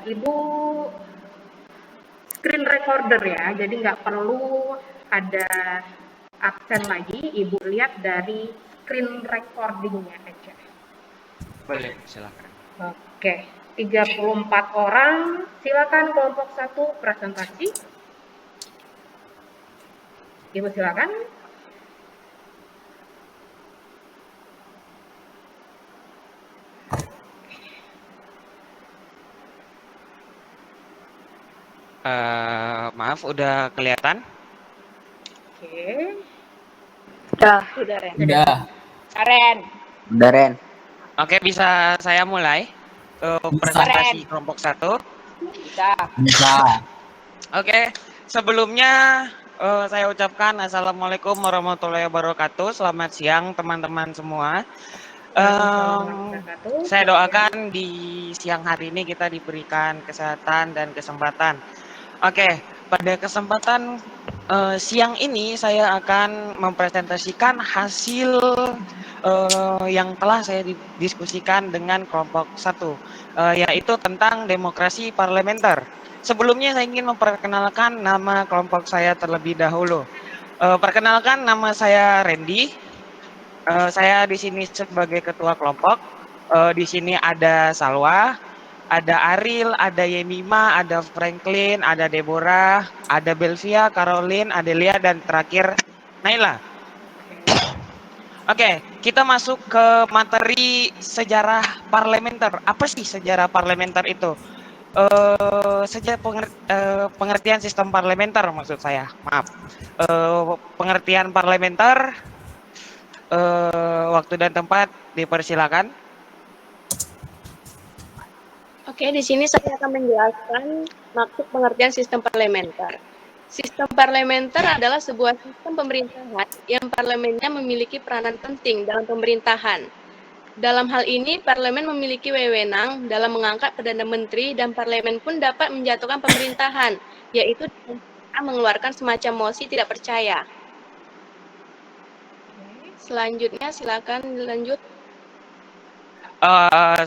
Ibu screen recorder ya, jadi nggak perlu ada absen lagi, Ibu lihat dari screen recordingnya aja. Boleh, silakan. Oke, 34 orang, silakan kelompok 1 presentasi. Ibu silakan. Maaf, udah kelihatan? Oke. Udah, Ren. Udah. Ren. Udah, Ren. Oke, bisa saya mulai presentasi kelompok 1. Bisa. Bisa. Oke, sebelumnya saya ucapkan Assalamualaikum warahmatullahi wabarakatuh. Selamat siang teman-teman semua. Saya doakan di siang hari ini kita diberikan kesehatan dan kesempatan. Oke, pada kesempatan siang ini saya akan mempresentasikan hasil yang telah saya diskusikan dengan kelompok 1, yaitu tentang demokrasi parlementer. Sebelumnya saya ingin memperkenalkan nama kelompok saya terlebih dahulu. Perkenalkan, nama saya Randy. Saya di sini sebagai ketua kelompok. Di sini ada Salwa, ada Aril, ada Yemima, ada Franklin, ada Deborah, ada Belvia, Caroline, Adelia, dan terakhir Naila. Oke, kita masuk ke materi sejarah parlementer. Apa sih sejarah parlementer itu? Pengertian sistem parlementer maksud saya. Maaf. Pengertian parlementer, waktu dan tempat dipersilakan. Oke, di sini saya akan menjelaskan maksud pengertian sistem parlementer. Sistem parlementer adalah sebuah sistem pemerintahan yang parlemennya memiliki peranan penting dalam pemerintahan. Dalam hal ini, parlemen memiliki wewenang dalam mengangkat Perdana Menteri dan parlemen pun dapat menjatuhkan pemerintahan, yaitu mengeluarkan semacam mosi tidak percaya. Selanjutnya, silakan lanjut.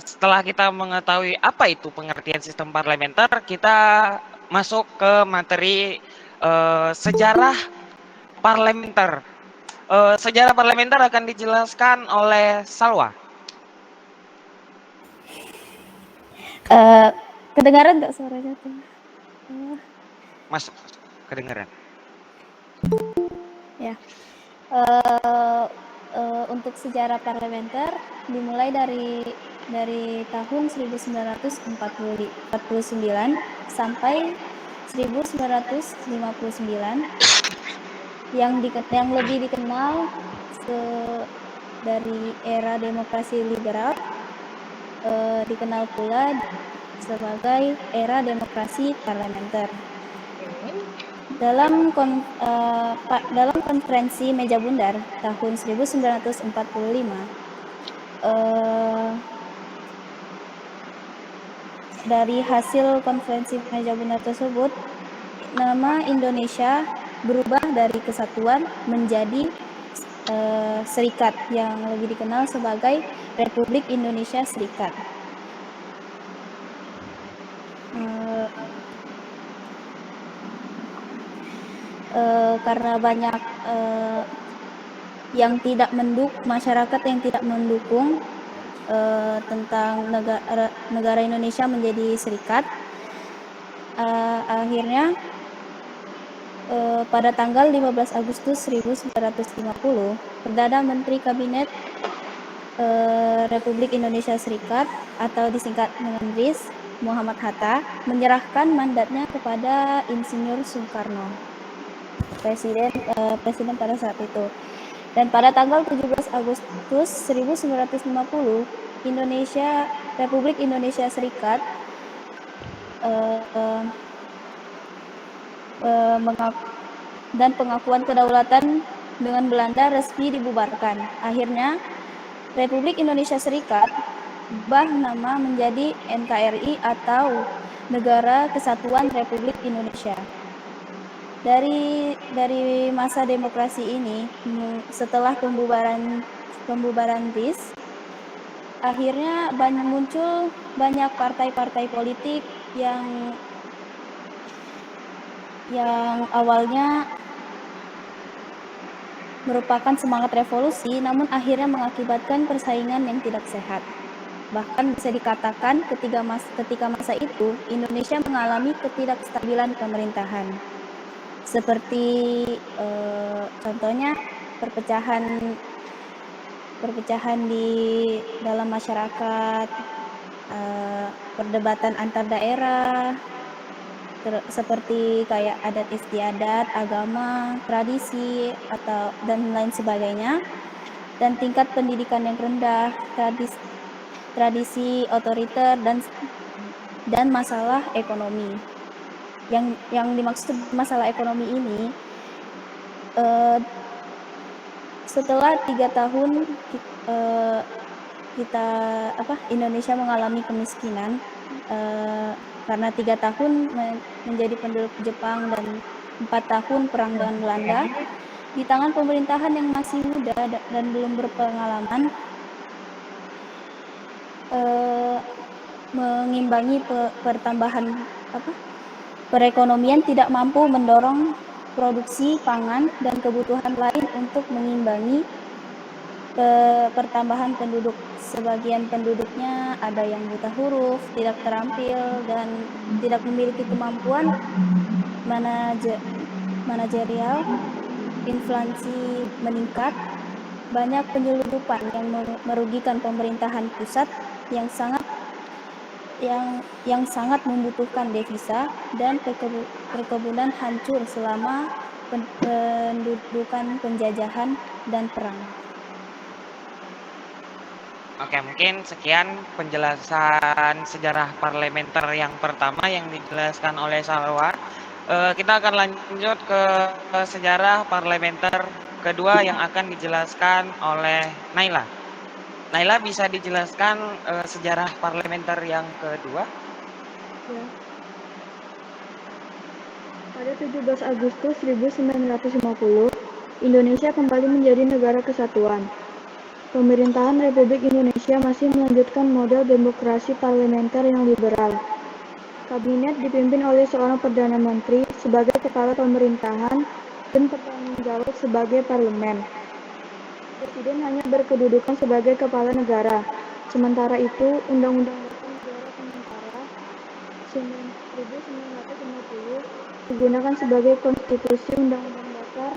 Setelah kita mengetahui apa itu pengertian sistem parlementer, kita masuk ke materi sejarah parlementer. Sejarah parlementer akan dijelaskan oleh Salwa. Kedengaran nggak suaranya tuh? Masuk, kedengaran. Ya. Untuk sejarah parlementer dimulai dari tahun 1949 sampai 1959 yang lebih dikenal dari era demokrasi liberal, dikenal pula sebagai era demokrasi parlementer. Dalam konferensi meja bundar tahun 1945, dari hasil konferensi meja bundar tersebut, nama Indonesia berubah dari kesatuan menjadi serikat yang lebih dikenal sebagai Republik Indonesia Serikat. Karena banyak masyarakat yang tidak mendukung tentang negara Indonesia menjadi serikat, akhirnya pada tanggal 15 Agustus 1950, Perdana Menteri Kabinet Republik Indonesia Serikat atau disingkat dengan RIS, Muhammad Hatta, menyerahkan mandatnya kepada Insinyur Soekarno, presiden pada saat itu. Dan pada tanggal 17 Agustus 1950, Republik Indonesia Serikat dan pengakuan kedaulatan dengan Belanda resmi dibubarkan. Akhirnya Republik Indonesia Serikat berubah nama menjadi NKRI atau Negara Kesatuan Republik Indonesia. Dari masa demokrasi ini, setelah pembubaran RIS, akhirnya muncul banyak partai-partai politik yang awalnya merupakan semangat revolusi, namun akhirnya mengakibatkan persaingan yang tidak sehat. Bahkan bisa dikatakan ketika masa itu, Indonesia mengalami ketidakstabilan pemerintahan. Seperti contohnya perpecahan di dalam masyarakat, perdebatan antar daerah, seperti kayak adat istiadat, agama, tradisi, dan lain sebagainya, dan tingkat pendidikan yang rendah, tradisi otoriter, dan masalah ekonomi. Yang dimaksud masalah ekonomi ini, setelah 3 tahun Indonesia mengalami kemiskinan, karena 3 tahun menjadi penduduk Jepang dan 4 tahun perang dengan Belanda, di tangan pemerintahan yang masih muda dan belum berpengalaman, mengimbangi pertambahan perekonomian tidak mampu mendorong produksi pangan dan kebutuhan lain untuk mengimbangi pertambahan penduduk. Sebagian penduduknya ada yang buta huruf, tidak terampil, dan tidak memiliki kemampuan manajerial. Inflasi meningkat, banyak penyelundupan yang merugikan pemerintahan pusat yang sangat membutuhkan devisa, dan perkebunan hancur selama pendudukan penjajahan dan perang. Oke, mungkin sekian penjelasan sejarah parlementer yang pertama yang dijelaskan oleh Salwa. Kita akan lanjut ke sejarah parlementer kedua yang akan dijelaskan oleh Naila. Naila, bisa dijelaskan sejarah parlementer yang kedua? Ya. Pada 17 Agustus 1950, Indonesia kembali menjadi negara kesatuan. Pemerintahan Republik Indonesia masih melanjutkan model demokrasi parlementer yang liberal. Kabinet dipimpin oleh seorang Perdana Menteri sebagai kepala pemerintahan dan bertanggung jawab sebagai parlemen. Presiden hanya berkedudukan sebagai kepala negara. Sementara itu, Undang-Undang Dasar Negara Sementara 1950 digunakan sebagai konstitusi. Undang-Undang Dasar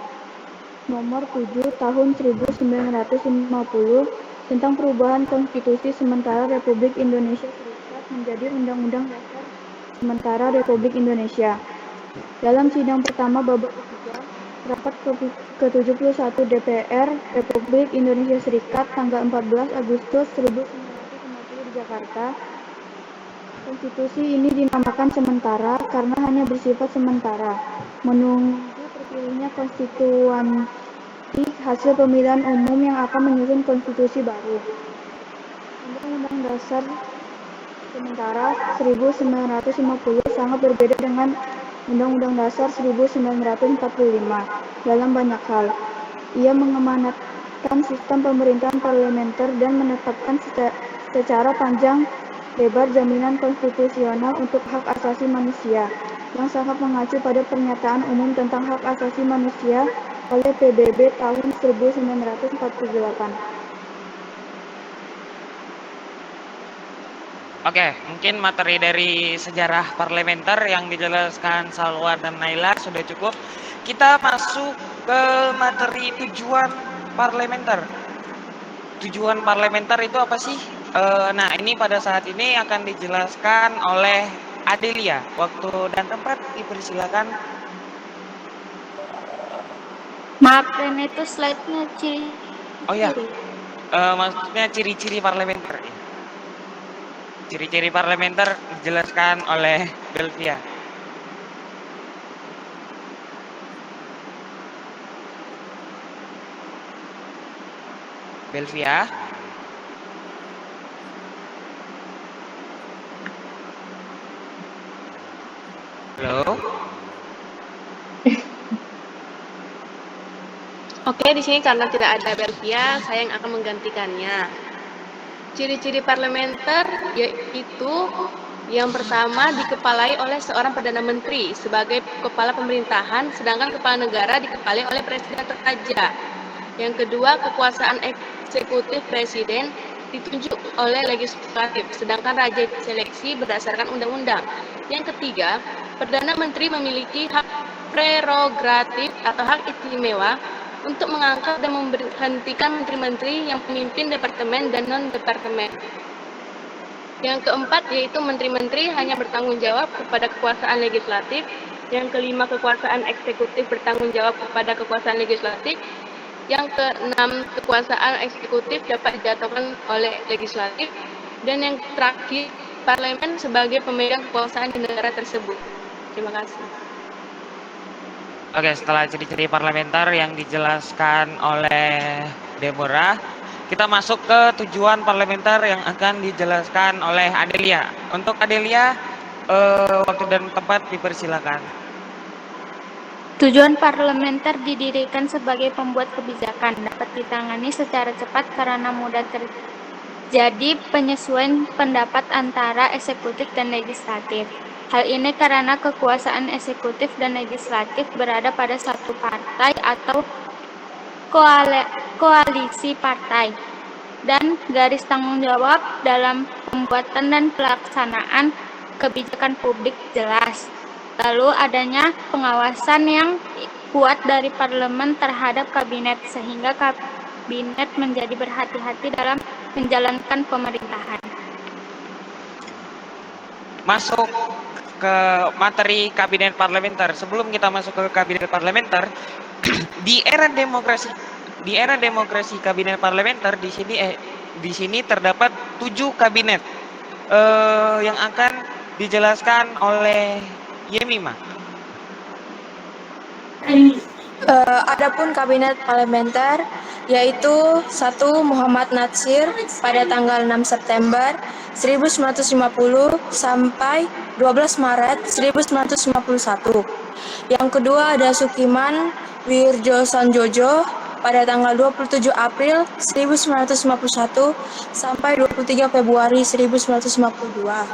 Nomor 7 Tahun 1950 tentang perubahan konstitusi sementara Republik Indonesia Serikat menjadi Undang-Undang Dasar Sementara Republik Indonesia. Dalam sidang pertama babak ketiga, rapat ke-71 DPR Republik Indonesia Serikat tanggal 14 Agustus 1950 di Jakarta, konstitusi ini dinamakan sementara karena hanya bersifat sementara, menunggu terpilihnya konstituan hasil pemilihan umum yang akan menyusun konstitusi baru. Undang-Undang Dasar Sementara 1950 sangat berbeda dengan Undang-Undang Dasar 1945 dalam banyak hal. Ia mengamanatkan sistem pemerintahan parlementer dan menetapkan secara panjang lebar jaminan konstitusional untuk hak asasi manusia, yang sangat mengacu pada Pernyataan Umum tentang Hak Asasi Manusia oleh PBB tahun 1948. Oke, mungkin materi dari sejarah parlementer yang dijelaskan Salwa dan Naila sudah cukup. Kita masuk ke materi tujuan parlementer. Tujuan parlementer itu apa sih? Nah, ini pada saat ini akan dijelaskan oleh Adelia. Waktu dan tempat dipersilakan. Maaf, dan itu slide-nya ciri. Oh ya, maksudnya ciri-ciri parlementer. Ciri-ciri parlementer dijelaskan oleh Belvia. Belvia. Halo. Oke, di sini karena tidak ada Belvia, saya yang akan menggantikannya. Ciri-ciri parlementer yaitu yang pertama dikepalai oleh seorang Perdana Menteri sebagai kepala pemerintahan, sedangkan kepala negara dikepalai oleh Presiden terkaja. Yang kedua, kekuasaan eksekutif Presiden ditunjuk oleh legislatif, sedangkan raja diseleksi berdasarkan undang-undang. Yang ketiga, Perdana Menteri memiliki hak prerogatif atau hak istimewa untuk mengangkat dan memberhentikan menteri-menteri yang memimpin departemen dan non-departemen. Yang keempat yaitu menteri-menteri hanya bertanggung jawab kepada kekuasaan legislatif. Yang kelima, kekuasaan eksekutif bertanggung jawab kepada kekuasaan legislatif. Yang keenam, kekuasaan eksekutif dapat dijatuhkan oleh legislatif. Dan yang terakhir, parlemen sebagai pemegang kekuasaan di negara tersebut. Terima kasih. Oke, setelah ciri-ciri parlementer yang dijelaskan oleh Deborah, kita masuk ke tujuan parlementer yang akan dijelaskan oleh Adelia. Untuk Adelia, waktu dan tempat dipersilakan. Tujuan parlementer didirikan sebagai pembuat kebijakan, dapat ditangani secara cepat karena mudah terjadi penyesuaian pendapat antara eksekutif dan legislatif. Hal ini karena kekuasaan eksekutif dan legislatif berada pada satu partai atau koalisi partai, dan garis tanggung jawab dalam pembuatan dan pelaksanaan kebijakan publik jelas. Lalu adanya pengawasan yang kuat dari parlemen terhadap kabinet, sehingga kabinet menjadi berhati-hati dalam menjalankan pemerintahan. Masuk ke materi kabinet parlementer. Sebelum kita masuk ke kabinet parlementer, di era demokrasi kabinet parlementer di sini terdapat 7 kabinet yang akan dijelaskan oleh Yemima. Adapun kabinet parlementer yaitu 1. Muhammad Natsir pada tanggal 6 September 1950 sampai 12 Maret 1951. Yang kedua ada Sukiman Wirjosanjojo pada tanggal 27 April 1951 sampai 23 Februari 1952.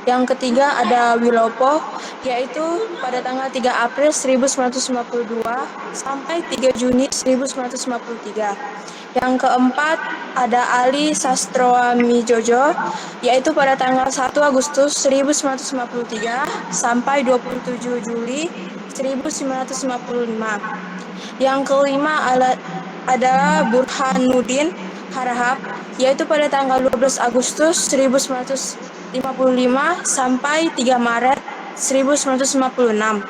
Yang ketiga ada Wilopo, yaitu pada tanggal 3 April 1952 sampai 3 Juni 1953. Yang keempat ada Ali Sastroamijojo, yaitu pada tanggal 1 Agustus 1953 sampai 27 Juli 1955. Yang kelima adalah Burhanuddin Harahap, yaitu pada tanggal 12 Agustus 1955 sampai 3 Maret 1956.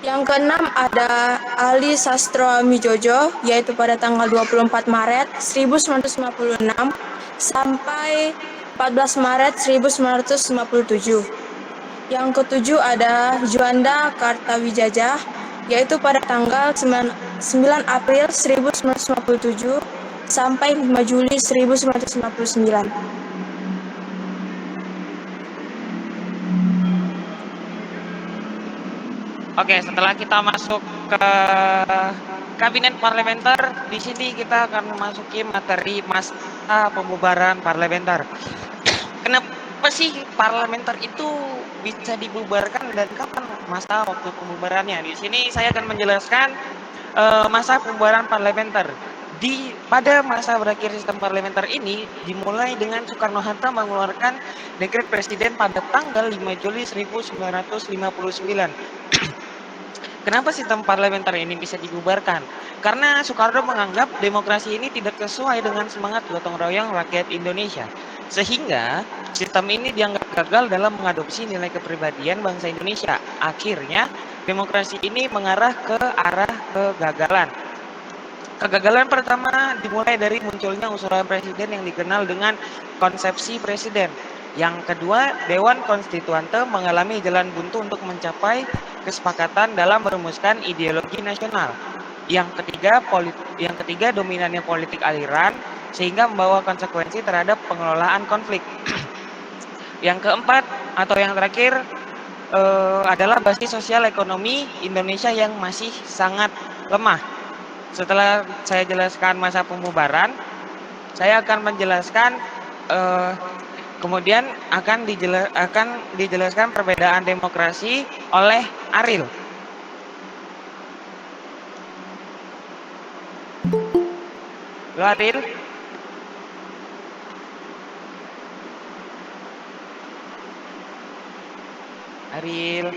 Yang keenam ada Ali Sastroamijojo, yaitu pada tanggal 24 Maret 1956 sampai 14 Maret 1957. Yang ketujuh ada Juanda Kartawijaya, yaitu pada tanggal 9 April 1957 sampai 5 Juli 1959. Oke, setelah kita masuk ke kabinet parlementer, di sini kita akan memasuki materi masa pembubaran parlementer. Kenapa sih parlementer itu bisa dibubarkan dan kapan masa waktu pembubarannya? Di sini saya akan menjelaskan masa pembubaran parlementer. Pada masa berakhir sistem parlementer ini dimulai dengan Soekarno-Hatta mengeluarkan dekret presiden pada tanggal 5 Juli 1959. Kenapa sistem parlementer ini bisa dibubarkan? Karena Soekarno menganggap demokrasi ini tidak sesuai dengan semangat gotong royong rakyat Indonesia. Sehingga sistem ini dianggap gagal dalam mengadopsi nilai kepribadian bangsa Indonesia. Akhirnya demokrasi ini mengarah ke arah kegagalan. Kegagalan pertama dimulai dari munculnya usulan presiden yang dikenal dengan konsepsi presiden. Yang kedua, Dewan Konstituante mengalami jalan buntu untuk mencapai kesepakatan dalam merumuskan ideologi nasional. Yang ketiga, dominannya politik aliran sehingga membawa konsekuensi terhadap pengelolaan konflik. Yang keempat atau yang terakhir adalah basis sosial ekonomi Indonesia yang masih sangat lemah. Setelah saya jelaskan masa pembubaran, saya akan menjelaskan kemudian akan dijelaskan perbedaan demokrasi oleh Aril. Lo Aril? Aril.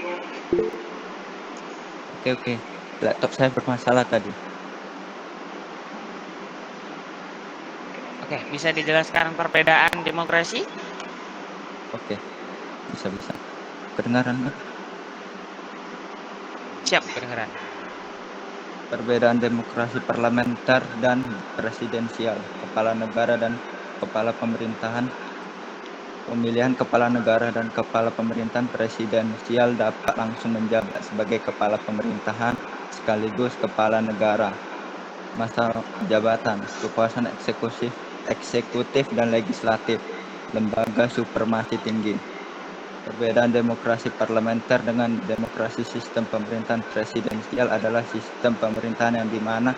Oke. Laptop saya bermasalah tadi. Oke, bisa dijelaskan perbedaan demokrasi? Oke, bisa. Kedengaran nggak? Siap, kedengaran. Perbedaan demokrasi parlementer dan presidensial, kepala negara dan kepala pemerintahan. Pemilihan kepala negara dan kepala pemerintahan presidensial dapat langsung menjabat sebagai kepala pemerintahan sekaligus kepala negara. Masa jabatan, kekuasaan eksekutif dan legislatif, lembaga supremasi tinggi. Perbedaan demokrasi parlementer dengan demokrasi sistem pemerintahan presidensial adalah sistem pemerintahan yang dimana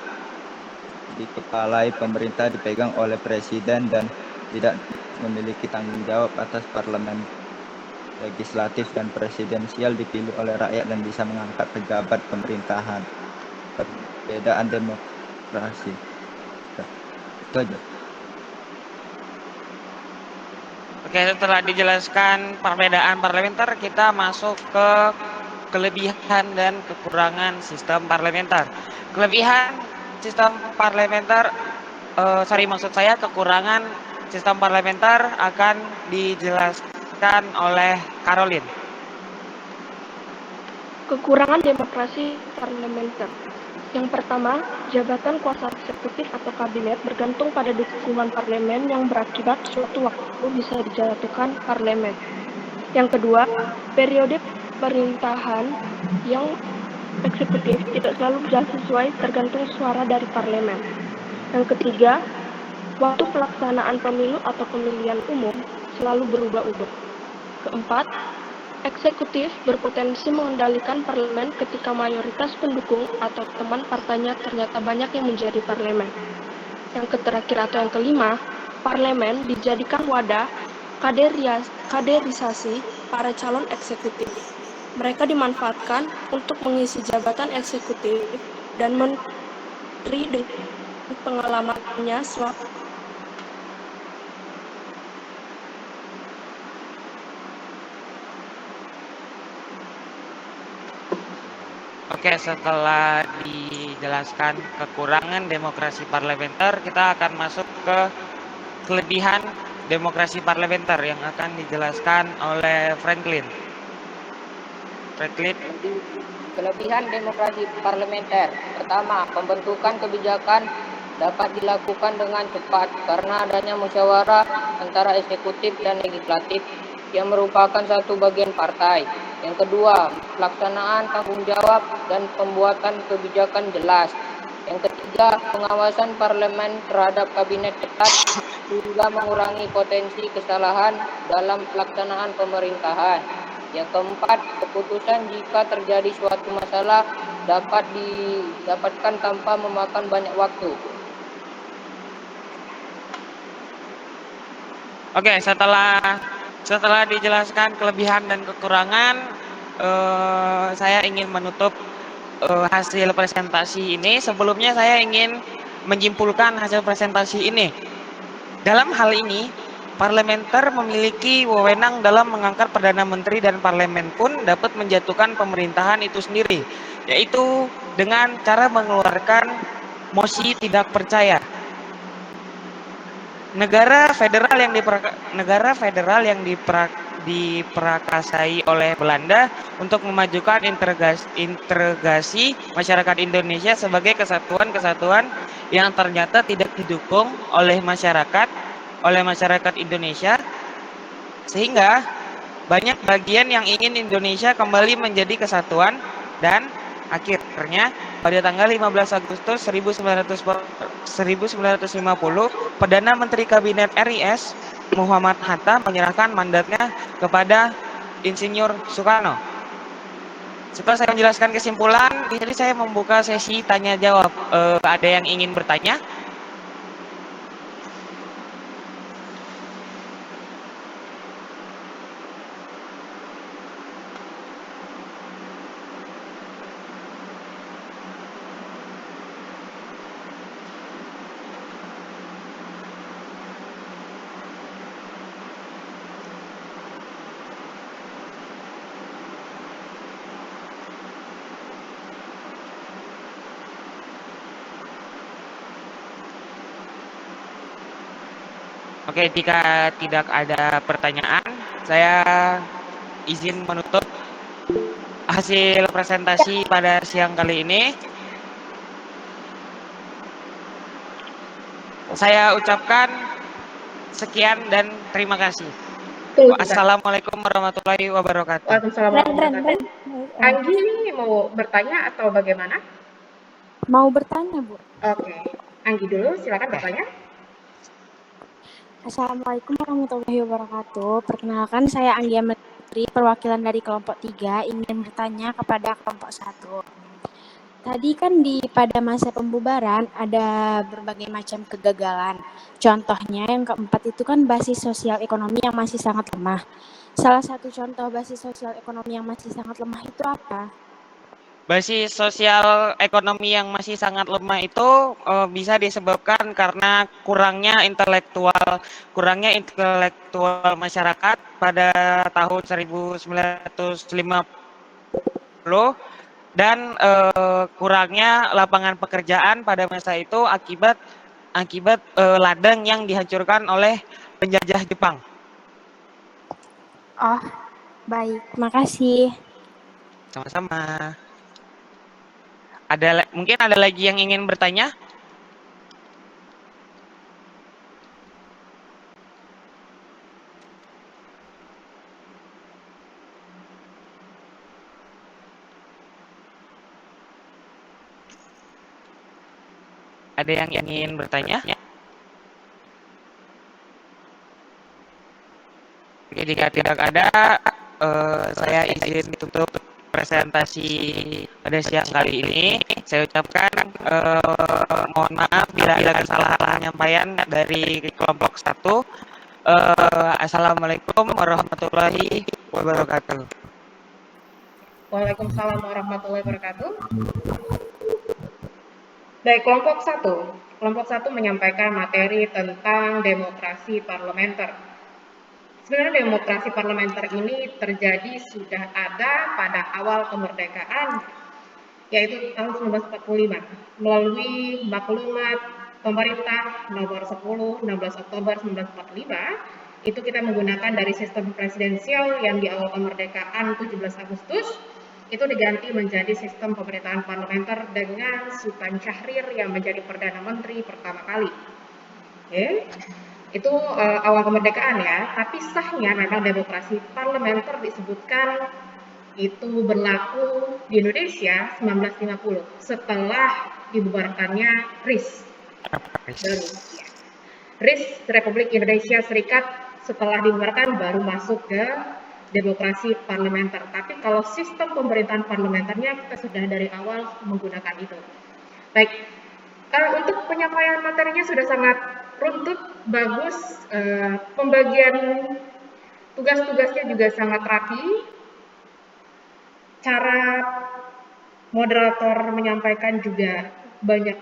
dikepalai pemerintah dipegang oleh presiden dan tidak memiliki tanggung jawab atas parlemen. Legislatif dan presidensial dipilih oleh rakyat dan bisa mengangkat pejabat pemerintahan. Perbedaan demokrasi. Itu aja. Oke, setelah dijelaskan perbedaan parlementer, kita masuk ke kelebihan dan kekurangan sistem parlementer. Kelebihan sistem parlementer, maksud saya kekurangan sistem parlementer akan dijelaskan oleh Caroline. Kekurangan demokrasi parlementer. Yang pertama, jabatan kuasa eksekutif atau kabinet bergantung pada dukungan parlemen yang berakibat suatu waktu bisa dijatuhkan parlemen. Yang kedua, periode pemerintahan yang eksekutif tidak selalu berjalan sesuai tergantung suara dari parlemen. Yang ketiga, waktu pelaksanaan pemilu atau pemilihan umum selalu berubah-ubah. Keempat, eksekutif berpotensi mengendalikan parlemen ketika mayoritas pendukung atau teman partainya ternyata banyak yang menjadi parlemen. Yang terakhir atau yang kelima, parlemen dijadikan wadah kaderisasi para calon eksekutif. Mereka dimanfaatkan untuk mengisi jabatan eksekutif dan menteri dengan pengalamannya selama Oke, setelah dijelaskan kekurangan demokrasi parlementer, kita akan masuk ke kelebihan demokrasi parlementer yang akan dijelaskan oleh Franklin. Kelebihan demokrasi parlementer. Pertama, pembentukan kebijakan dapat dilakukan dengan cepat karena adanya musyawarah antara eksekutif dan legislatif yang merupakan satu bagian partai. Yang kedua, pelaksanaan tanggung jawab dan pembuatan kebijakan jelas. Yang ketiga, pengawasan parlemen terhadap kabinet ketat sehingga mengurangi potensi kesalahan dalam pelaksanaan pemerintahan. Yang keempat, keputusan jika terjadi suatu masalah dapat didapatkan tanpa memakan banyak waktu. Oke, setelah dijelaskan kelebihan dan kekurangan, saya ingin menutup hasil presentasi ini. Sebelumnya saya ingin menyimpulkan hasil presentasi ini. Dalam hal ini, parlementer memiliki wewenang dalam mengangkat Perdana Menteri dan parlemen pun dapat menjatuhkan pemerintahan itu sendiri, yaitu dengan cara mengeluarkan mosi tidak percaya. Negara federal yang diperakasai oleh Belanda untuk memajukan integrasi masyarakat Indonesia sebagai kesatuan yang ternyata tidak didukung oleh masyarakat Indonesia, sehingga banyak bagian yang ingin Indonesia kembali menjadi kesatuan, dan akhirnya pada tanggal 15 Agustus 1950, Perdana Menteri Kabinet RIS Muhammad Hatta menyerahkan mandatnya kepada Insinyur Soekarno. Setelah saya menjelaskan kesimpulan, jadi saya membuka sesi tanya jawab. Ada yang ingin bertanya? Oke, jika tidak ada pertanyaan, saya izin menutup hasil presentasi pada siang kali ini. Saya ucapkan sekian dan terima kasih. Tunggu sebentar. Assalamualaikum warahmatullahi wabarakatuh. Waalaikumsalam warahmatullahi wabarakatuh. Anggi ini mau bertanya atau bagaimana? Mau bertanya, Bu. Oke, Anggi dulu, silakan bertanya. Assalamualaikum warahmatullahi wabarakatuh. Perkenalkan, saya Anggia Metri, perwakilan dari kelompok 3, ingin bertanya kepada kelompok 1. Tadi kan pada masa pembubaran ada berbagai macam kegagalan. Contohnya yang keempat itu kan basis sosial ekonomi yang masih sangat lemah. Salah satu contoh basis sosial ekonomi yang masih sangat lemah itu apa? Basis sosial ekonomi yang masih sangat lemah itu bisa disebabkan karena kurangnya intelektual masyarakat pada tahun 1950 dan kurangnya lapangan pekerjaan pada masa itu akibat ladang yang dihancurkan oleh penjajah Jepang. Oh, baik. Makasih. Sama-sama. Mungkin ada lagi yang ingin bertanya? Ada yang ingin bertanya? Oke, jika tidak ada, saya izin tutup presentasi pada siang kali ini. Saya ucapkan mohon maaf bila ada kesalahan penyampaian dari kelompok 1. Assalamualaikum warahmatullahi wabarakatuh. Waalaikumsalam warahmatullahi wabarakatuh. Baik, kelompok 1. Kelompok 1 menyampaikan materi tentang demokrasi parlementer. Sebenarnya demokrasi parlementer ini terjadi sudah ada pada awal kemerdekaan, yaitu tahun 1945, melalui maklumat pemerintah nomor 10, 16 Oktober 1945, itu kita menggunakan dari sistem presidensial yang di awal kemerdekaan 17 Agustus, itu diganti menjadi sistem pemerintahan parlementer dengan Sultan Syahrir yang menjadi Perdana Menteri pertama kali. Oke. Itu awal kemerdekaan ya, tapi sahnya memang demokrasi parlementer disebutkan itu berlaku di Indonesia 1950 setelah dibubarkannya RIS. RIS Republik Indonesia Serikat setelah dibubarkan baru masuk ke demokrasi parlementer. Tapi kalau sistem pemerintahan parlementernya kita sudah dari awal menggunakan itu. Baik, untuk penyampaian materinya sudah sangat runtut, bagus, pembagian tugas-tugasnya juga sangat rapi, cara moderator menyampaikan juga banyak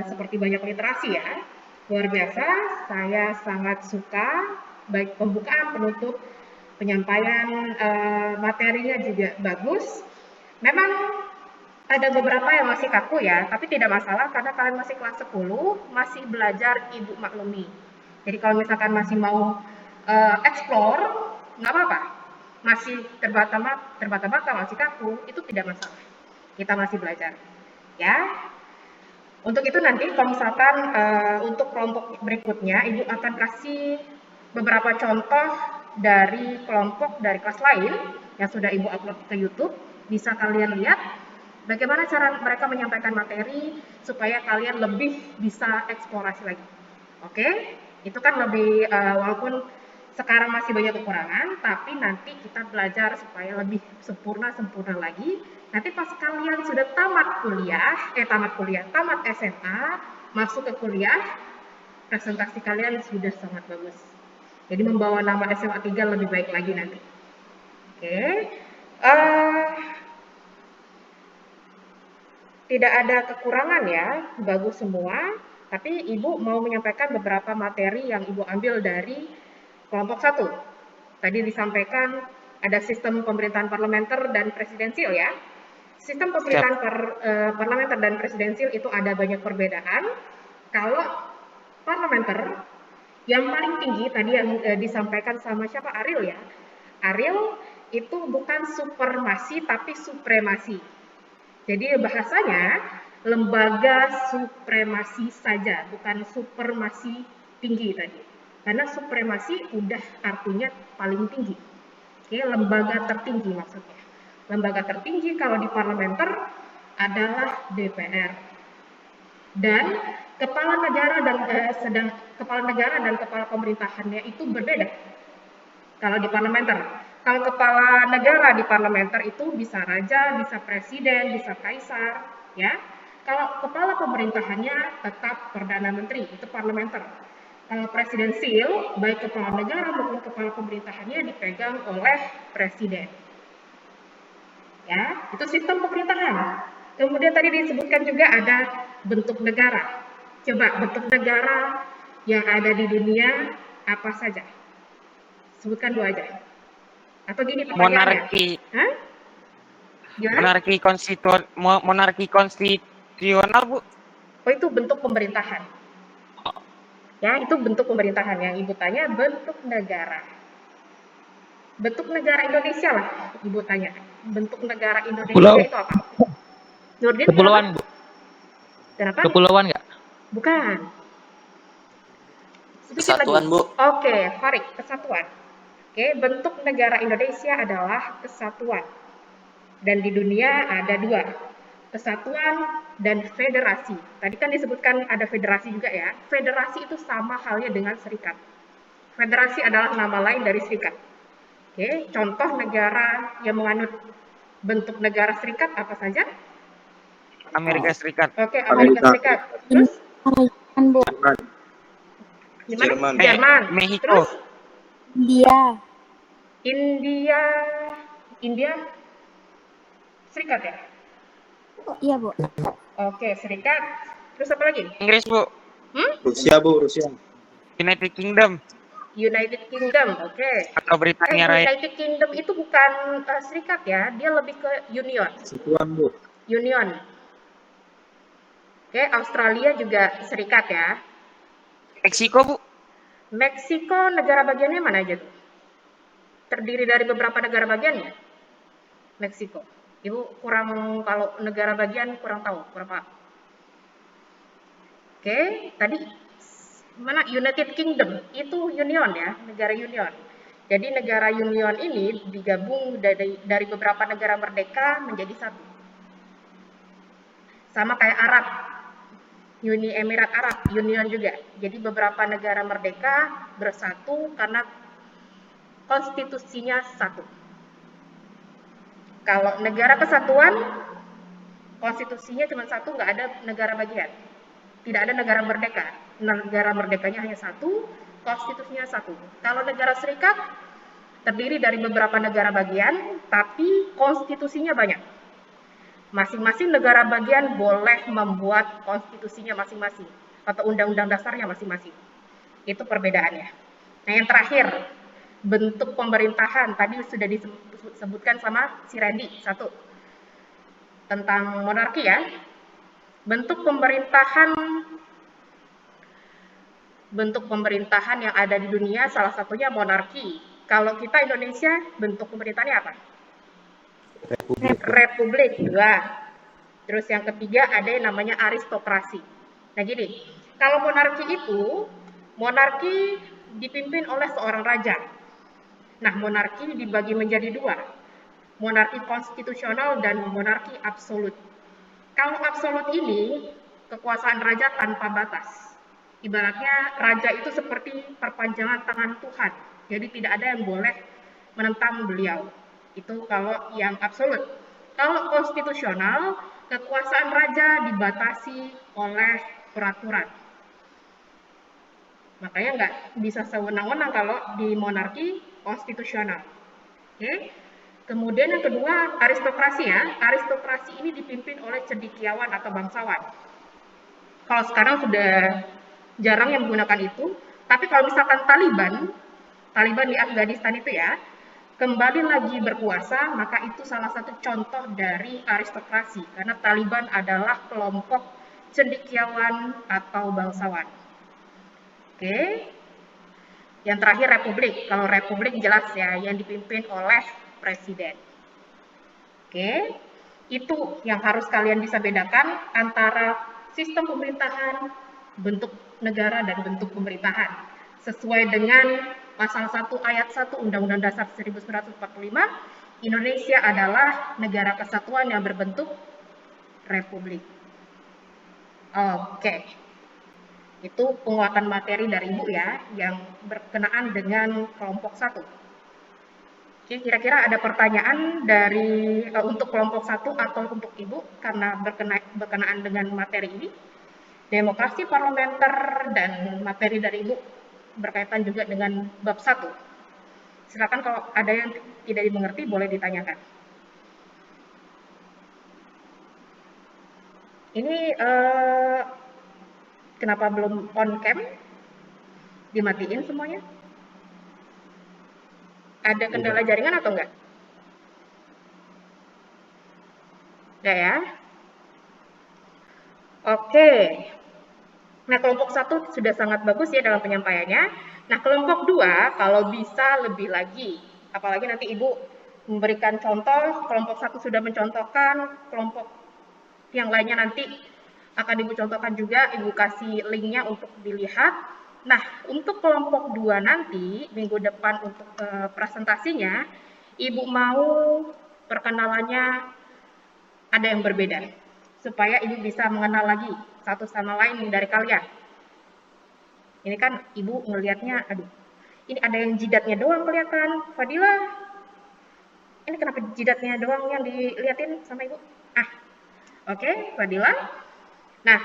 seperti banyak literasi ya, luar biasa. Saya sangat suka, baik pembukaan, penutup, penyampaian materinya juga bagus. Memang ada beberapa yang masih kaku ya, tapi tidak masalah karena kalian masih kelas 10, masih belajar, Ibu maklumi. Jadi kalau misalkan masih mau explore, nggak apa-apa. Masih terbata-bata, masih kaku, itu tidak masalah. Kita masih belajar. Ya. Untuk itu nanti kalau misalkan untuk kelompok berikutnya, Ibu akan kasih beberapa contoh dari kelompok dari kelas lain yang sudah Ibu upload ke YouTube. Bisa kalian lihat bagaimana cara mereka menyampaikan materi supaya kalian lebih bisa eksplorasi lagi. Oke? Itu kan lebih, walaupun sekarang masih banyak kekurangan, tapi nanti kita belajar supaya lebih sempurna lagi. Nanti pas kalian sudah tamat SMA, masuk ke kuliah, presentasi kalian sudah sangat bagus. Jadi membawa nama SMA 3 lebih baik lagi nanti. Oke. Tidak ada kekurangan ya, bagus semua. Tapi Ibu mau menyampaikan beberapa materi yang Ibu ambil dari kelompok 1. Tadi disampaikan ada sistem pemerintahan parlementer dan presidensial ya. Sistem pemerintahan parlementer dan presidensial itu ada banyak perbedaan. Kalau parlementer Yang paling tinggi tadi yang disampaikan sama siapa? Ariel ya. Ariel itu bukan supremasi tapi supremasi. Jadi bahasanya lembaga supremasi saja, bukan supremasi tinggi tadi. Karena supremasi udah artinya paling tinggi. Oke, lembaga tertinggi maksudnya. Lembaga tertinggi kalau di parlementer adalah DPR. Dan kepala negara dan kepala pemerintahannya itu berbeda. Kalau di parlementer, kalau kepala negara di parlementer itu bisa raja, bisa presiden, bisa kaisar, ya. Kalau kepala pemerintahannya tetap perdana menteri, itu parlementer. Kalau presidensil, baik kepala negara maupun kepala pemerintahannya dipegang oleh presiden. Ya, itu sistem pemerintahan. Kemudian tadi disebutkan juga ada bentuk negara. Coba bentuk negara yang ada di dunia apa saja? Sebutkan 2 aja. Atau gini pertanyaannya. Monarki. Hah? Gimana? Monarki konstitusional, Bu. Oh, itu bentuk pemerintahan. Ya, itu bentuk pemerintahan. Yang Ibu tanya bentuk negara. Bentuk negara Indonesia lah, Ibu tanya. Bentuk negara Indonesia Pulau. itu apa? Nurdin, Kepulauan, Bu. kenapa? Kepulauan nggak? Bukan. Kesatuan, lagi. Bu. Oke, Farid, kesatuan. Oke, bentuk negara Indonesia adalah kesatuan. Dan di dunia ada 2, kesatuan dan federasi. Tadi kan disebutkan ada federasi juga ya. Federasi itu sama halnya dengan serikat. Federasi adalah nama lain dari serikat. Oke, contoh negara yang menganut bentuk negara serikat apa saja? Amerika Serikat. Oke, Amerika Serikat. Terus? Jerman. Meksiko. Terus? India. India serikat ya? Iya, Bu. Oke, serikat. Terus apa lagi? Inggris, Bu. Rusia, Bu, Rusia. United Kingdom. United Kingdom, oke. Atau Britania Raya. United Kingdom itu bukan serikat ya, dia lebih ke union. Kesatuan, Bu. Union. Oke, Australia juga serikat ya. Meksiko, Bu. Meksiko negara bagiannya mana aja tuh? Terdiri dari beberapa negara bagiannya. Meksiko. Ibu kurang, kalau negara bagian kurang tahu, kurang paham. Oke, tadi mana United Kingdom itu union ya, negara union. Jadi negara union ini digabung dari beberapa negara merdeka menjadi satu. Sama kayak Arab, Uni Emirat Arab, union juga. Jadi beberapa negara merdeka bersatu karena konstitusinya satu. Kalau negara kesatuan, konstitusinya cuma satu, nggak ada negara bagian. Tidak ada negara merdeka. Negara merdekanya hanya satu, konstitusinya satu. Kalau negara serikat, terdiri dari beberapa negara bagian, tapi konstitusinya banyak. Masing-masing negara bagian boleh membuat konstitusinya masing-masing, atau undang-undang dasarnya masing-masing. Itu perbedaannya. Nah, yang terakhir, bentuk pemerintahan tadi sudah disebutkan sama si Randy, 1 tentang monarki ya. Bentuk pemerintahan yang ada di dunia salah satunya monarki. Kalau kita Indonesia bentuk pemerintahannya apa? Republik. 2. Terus yang ketiga ada yang namanya aristokrasi. Nah gini, kalau monarki dipimpin oleh seorang raja. Nah, monarki dibagi menjadi 2. Monarki konstitusional dan monarki absolut. Kalau absolut ini, kekuasaan raja tanpa batas. Ibaratnya raja itu seperti perpanjangan tangan Tuhan. Jadi tidak ada yang boleh menentang beliau. Itu kalau yang absolut. Kalau konstitusional, kekuasaan raja dibatasi oleh peraturan. Makanya nggak bisa sewenang-wenang kalau di monarki konstitusional. Oke. Kemudian yang kedua, aristokrasi ya. Aristokrasi ini dipimpin oleh cendekiawan atau bangsawan. Kalau sekarang sudah jarang yang menggunakan itu, tapi kalau misalkan Taliban di Afghanistan itu ya, kembali lagi berkuasa, maka itu salah satu contoh dari aristokrasi, karena Taliban adalah kelompok cendekiawan atau bangsawan. Oke. Yang terakhir republik. Kalau republik jelas ya, yang dipimpin oleh presiden. Oke, itu yang harus kalian bisa bedakan antara sistem pemerintahan, bentuk negara, dan bentuk pemerintahan. Sesuai dengan pasal 1 ayat 1 Undang-Undang Dasar 1945, Indonesia adalah negara kesatuan yang berbentuk republik. Oke. Itu penguatan materi dari Ibu ya, yang berkenaan dengan kelompok 1. Oke, kira-kira ada pertanyaan dari untuk kelompok 1 atau untuk Ibu karena berkenaan dengan materi ini? Demokrasi parlementer dan materi dari Ibu berkaitan juga dengan bab 1. Silakan kalau ada yang tidak dimengerti boleh ditanyakan. Ini kenapa belum on cam? Dimatiin semuanya? Ada kendala jaringan atau enggak? Enggak ya? Oke. Nah, kelompok 1 sudah sangat bagus ya dalam penyampaiannya. Nah, kelompok 2 kalau bisa lebih lagi. Apalagi nanti Ibu memberikan contoh, kelompok 1 sudah mencontohkan, kelompok yang lainnya nanti akan Ibu contohkan juga, Ibu kasih linknya untuk dilihat. Nah, untuk kelompok 2 nanti, minggu depan untuk presentasinya, Ibu mau perkenalannya ada yang berbeda, supaya Ibu bisa mengenal lagi satu sama lain dari kalian. Ini kan Ibu ngelihatnya, aduh, ini ada yang jidatnya doang kelihatan, Fadila. Ini kenapa jidatnya doang yang dilihatin sama Ibu? Oke, Fadila. Nah,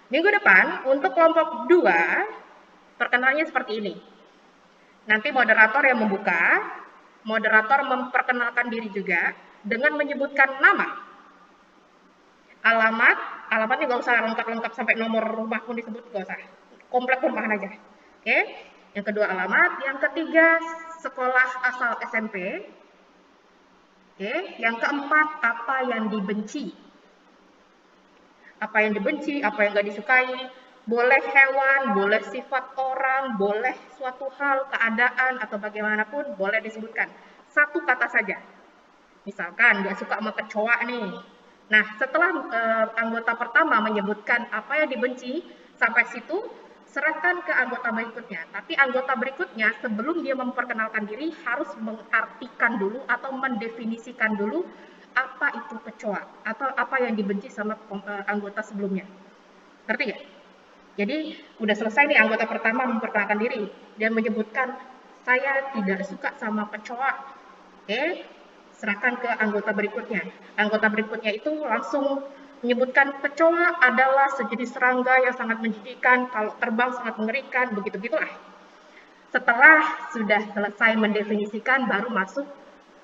minggu depan untuk kelompok 2, perkenalannya seperti ini. Nanti moderator yang membuka, moderator memperkenalkan diri juga dengan menyebutkan nama, alamatnya nggak usah lengkap-lengkap sampai nomor rumah pun disebut, nggak usah. Komplek perumahan aja. Oke, yang kedua alamat, yang ketiga sekolah asal SMP. Oke, yang keempat apa yang dibenci. Apa yang dibenci, apa yang nggak disukai, boleh hewan, boleh sifat orang, boleh suatu hal, keadaan, atau bagaimanapun, boleh disebutkan. Satu kata saja. Misalkan, nggak suka sama kecoa nih. Nah, setelah anggota pertama menyebutkan apa yang dibenci, sampai situ, serahkan ke anggota berikutnya. Tapi anggota berikutnya, sebelum dia memperkenalkan diri, harus mengartikan dulu atau mendefinisikan dulu apa itu kecoa atau apa yang dibenci sama anggota sebelumnya. Ngerti nggak? Jadi udah selesai nih anggota pertama memperkenalkan diri dan menyebutkan saya tidak suka sama kecoa. Oke, serahkan ke anggota berikutnya. Anggota berikutnya itu langsung menyebutkan kecoa adalah sejenis serangga yang sangat menjijikkan, kalau terbang sangat mengerikan, begitu-gitulah. Setelah sudah selesai mendefinisikan baru masuk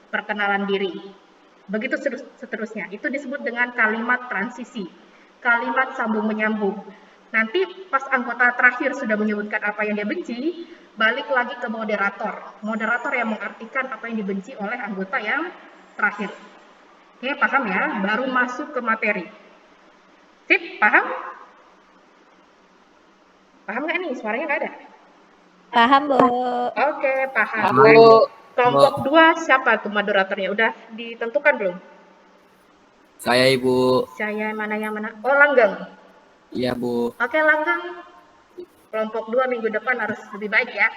perkenalan diri. Begitu seterusnya, itu disebut dengan kalimat transisi, kalimat sambung menyambung. Nanti pas anggota terakhir sudah menyebutkan apa yang dia benci, balik lagi ke moderator. Moderator yang mengartikan apa yang dibenci oleh anggota yang terakhir. Oke, paham ya? Baru masuk ke materi. Sip, paham? Paham nggak nih? Suaranya nggak ada? Paham, Bu. Oke, paham. Bu. Kelompok 2 siapa tuh moderatornya? Udah ditentukan belum? Saya, Ibu. Saya mana yang mana? Oh, Langgeng. Iya, Bu. Oke, Langgeng. Kelompok 2 minggu depan harus lebih baik ya.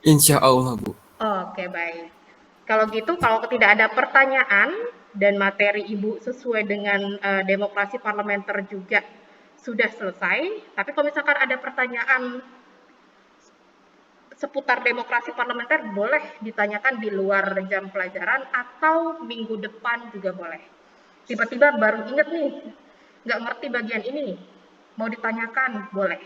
Insya Allah, Bu. Oke, baik. Kalau gitu, kalau tidak ada pertanyaan dan materi Ibu sesuai dengan demokrasi parlementer juga sudah selesai. Tapi kalau misalkan ada pertanyaan seputar demokrasi parlementer boleh ditanyakan di luar jam pelajaran atau minggu depan juga boleh. Tiba-tiba baru inget nih, nggak ngerti bagian ini, mau ditanyakan, boleh.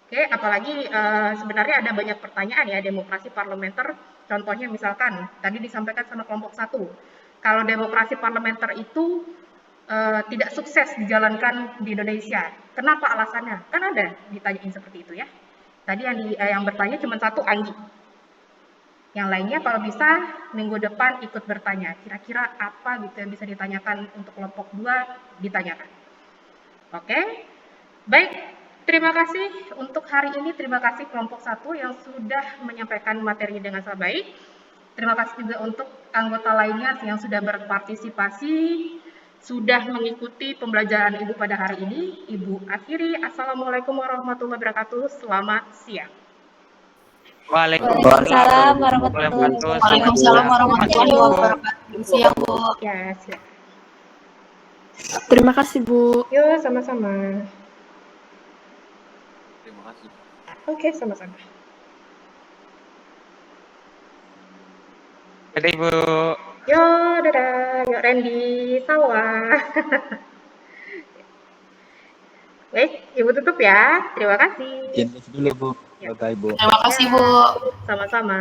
Oke, apalagi sebenarnya ada banyak pertanyaan ya demokrasi parlementer. Contohnya misalkan, tadi disampaikan sama kelompok 1, kalau demokrasi parlementer itu tidak sukses dijalankan di Indonesia, kenapa alasannya? Kan ada ditanyain seperti itu ya. Tadi yang bertanya cuma 1, Anggi. Yang lainnya kalau bisa minggu depan ikut bertanya. Kira-kira apa gitu yang bisa ditanyakan untuk kelompok 2, ditanyakan. Oke? Baik, Terima kasih untuk hari ini. Terima kasih kelompok 1 yang sudah menyampaikan materi dengan sangat baik. Terima kasih juga untuk anggota lainnya yang sudah berpartisipasi, sudah mengikuti pembelajaran Ibu pada hari ini. Ibu akhiri. Assalamualaikum warahmatullahi wabarakatuh. Selamat siang. Waalaikumsalam warahmatullahi wabarakatuh. Waalaikumsalam warahmatullahi wabarakatuh. Siang, Bu. Ya, siap. Terima kasih, Bu. Yuk, sama-sama. Terima kasih. Oke, sama-sama. Dadah Ibu. Yo, dadah. Yuk, Randy, sawah. Baik, Ibu tutup ya. Terima kasih. Izin dulu Bu. Bye-bye Bu. Terima kasih, Bu. Sama-sama.